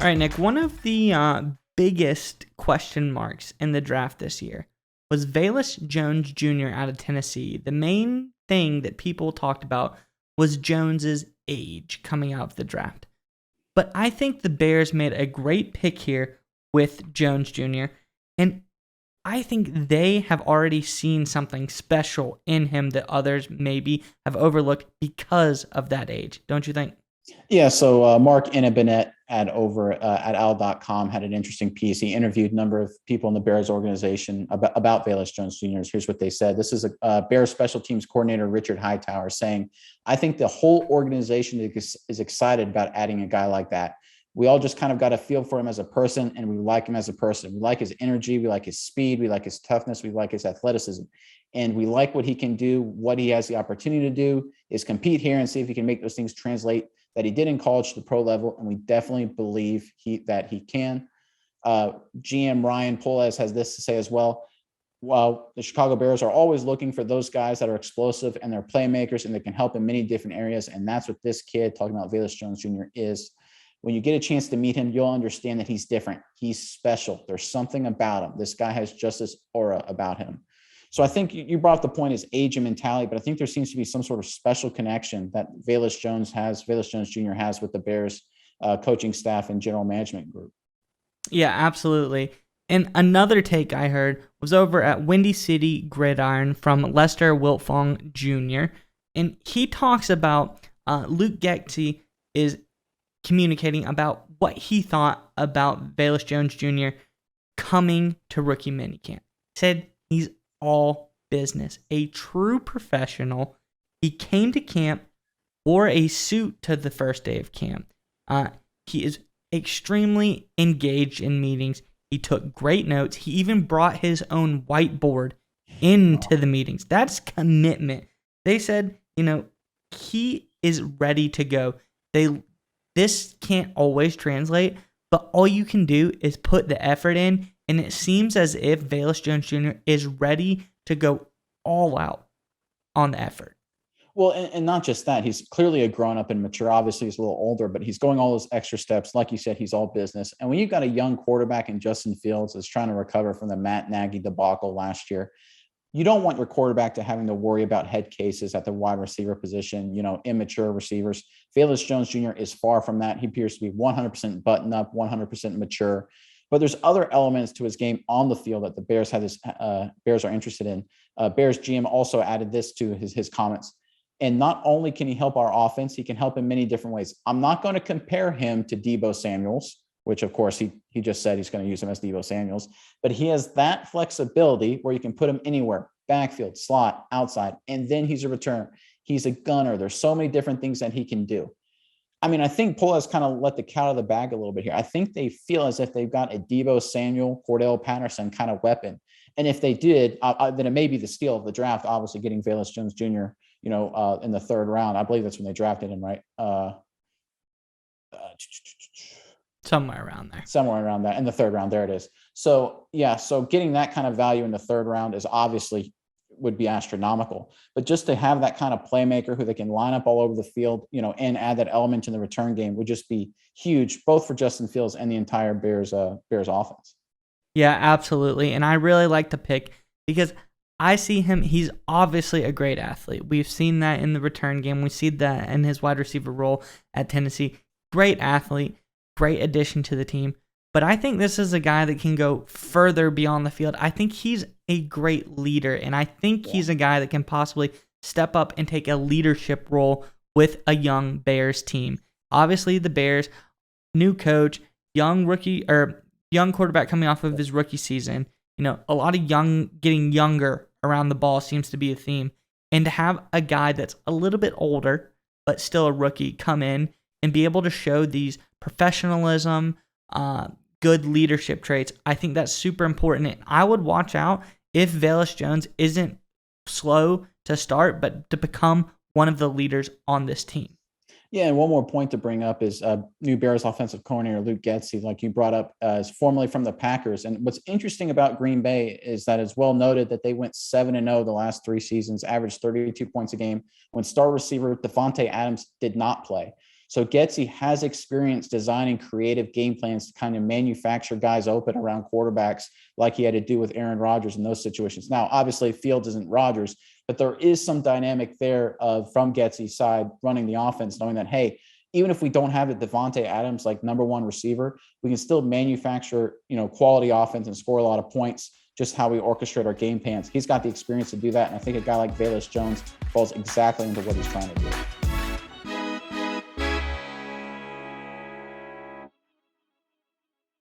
All right, Nick, one of the biggest question marks in the draft this year was Velus Jones Jr. out of Tennessee. The main thing that people talked about was Jones's age coming out of the draft. But I think the Bears made a great pick here with Jones Jr., and I think they have already seen something special in him that others maybe have overlooked because of that age. Don't you think? Yeah, so Mark Innabinet at al.com had an interesting piece. He interviewed a number of people in the Bears organization about Velus Jones Jr. Here's what they said. This is a Bears special teams coordinator, Richard Hightower, saying, I think the whole organization is excited about adding a guy like that. We all just kind of got a feel for him as a person, and we like him as a person. We like his energy. We like his speed. We like his toughness. We like his athleticism. And we like what he can do. What he has the opportunity to do is compete here and see if he can make those things translate that he did in college to the pro level, and we definitely believe that he can. GM Ryan Poles has this to say as well. While the Chicago Bears are always looking for those guys that are explosive and they're playmakers and they can help in many different areas, and that's what this kid, talking about Velus Jones Jr., is. When you get a chance to meet him, you'll understand that he's different. He's special. There's something about him. This guy has just this aura about him. So I think you brought up the point is age and mentality, but I think there seems to be some sort of special connection that Velus Jones Jr. has with the Bears coaching staff and general management group. Yeah, absolutely. And another take I heard was over at Windy City Gridiron from Lester Wiltfong Jr. And he talks about Luke Getsy is communicating about what he thought about Velus Jones Jr. coming to rookie minicamp. Said he's all business, a true professional. He came to camp, wore a suit to the first day of camp. He is extremely engaged in meetings. He took great notes. He even brought his own whiteboard into the meetings. That's commitment. They said, he is ready to go. This can't always translate, but all you can do is put the effort in, and it seems as if Velus Jones Jr. is ready to go all out on the effort. Well, and not just that. He's clearly a grown-up and mature. Obviously, he's a little older, but he's going all those extra steps. Like you said, he's all business. And when you've got a young quarterback in Justin Fields that's trying to recover from the Matt Nagy debacle last year, you don't want your quarterback to having to worry about head cases at the wide receiver position, immature receivers. Velus Jones Jr. is far from that. He appears to be 100% buttoned up, 100% mature. But there's other elements to his game on the field that the Bears Bears are interested in. Bears GM also added this to his comments. And not only can he help our offense, he can help in many different ways. I'm not going to compare him to Deebo Samuels, which of course he just said he's going to use him as Deebo Samuels, but he has that flexibility where you can put him anywhere, backfield, slot, outside, and then he's a returner. He's a gunner. There's so many different things that he can do. I mean, I think Poles has kind of let the cat out of the bag a little bit here. I think they feel as if they've got a Deebo Samuel, Cordell Patterson kind of weapon. And if they did, then it may be the steal of the draft, obviously getting Velus Jones Jr., in the third round. I believe that's when they drafted him, right? Somewhere around there. Somewhere around that. In the third round, there it is. So, yeah, so getting that kind of value in the third round is obviously would be astronomical. But just to have that kind of playmaker who they can line up all over the field, and add that element in the return game would just be huge, both for Justin Fields and the entire Bears offense. Yeah, absolutely. And I really like the pick because I see him, he's obviously a great athlete. We've seen that in the return game. We see that in his wide receiver role at Tennessee. Great athlete, great addition to the team. But I think this is a guy that can go further beyond the field. I think he's a great leader, and I think he's a guy that can possibly step up and take a leadership role with a young Bears team. Obviously, the Bears, new coach, young quarterback coming off of his rookie season. A lot of getting younger around the ball seems to be a theme. And to have a guy that's a little bit older, but still a rookie, come in and be able to show these professionalism, good leadership traits, I think that's super important. And I would watch out if Velus Jones isn't slow to start, but to become one of the leaders on this team. Yeah, and one more point to bring up is new Bears offensive coordinator Luke Getsy, like you brought up, is formerly from the Packers. And what's interesting about Green Bay is that it's well noted that they went 7-0 the last 3 seasons, averaged 32 points a game when star receiver Devontae Adams did not play. So Getsy has experience designing creative game plans to kind of manufacture guys open around quarterbacks like he had to do with Aaron Rodgers in those situations. Now, obviously, Fields isn't Rodgers, but there is some dynamic there from Getsy's side running the offense, knowing that, hey, even if we don't have it, Devontae Adams, like number one receiver, we can still manufacture, quality offense and score a lot of points, just how we orchestrate our game plans. He's got the experience to do that. And I think a guy like Velus Jones falls exactly into what he's trying to do.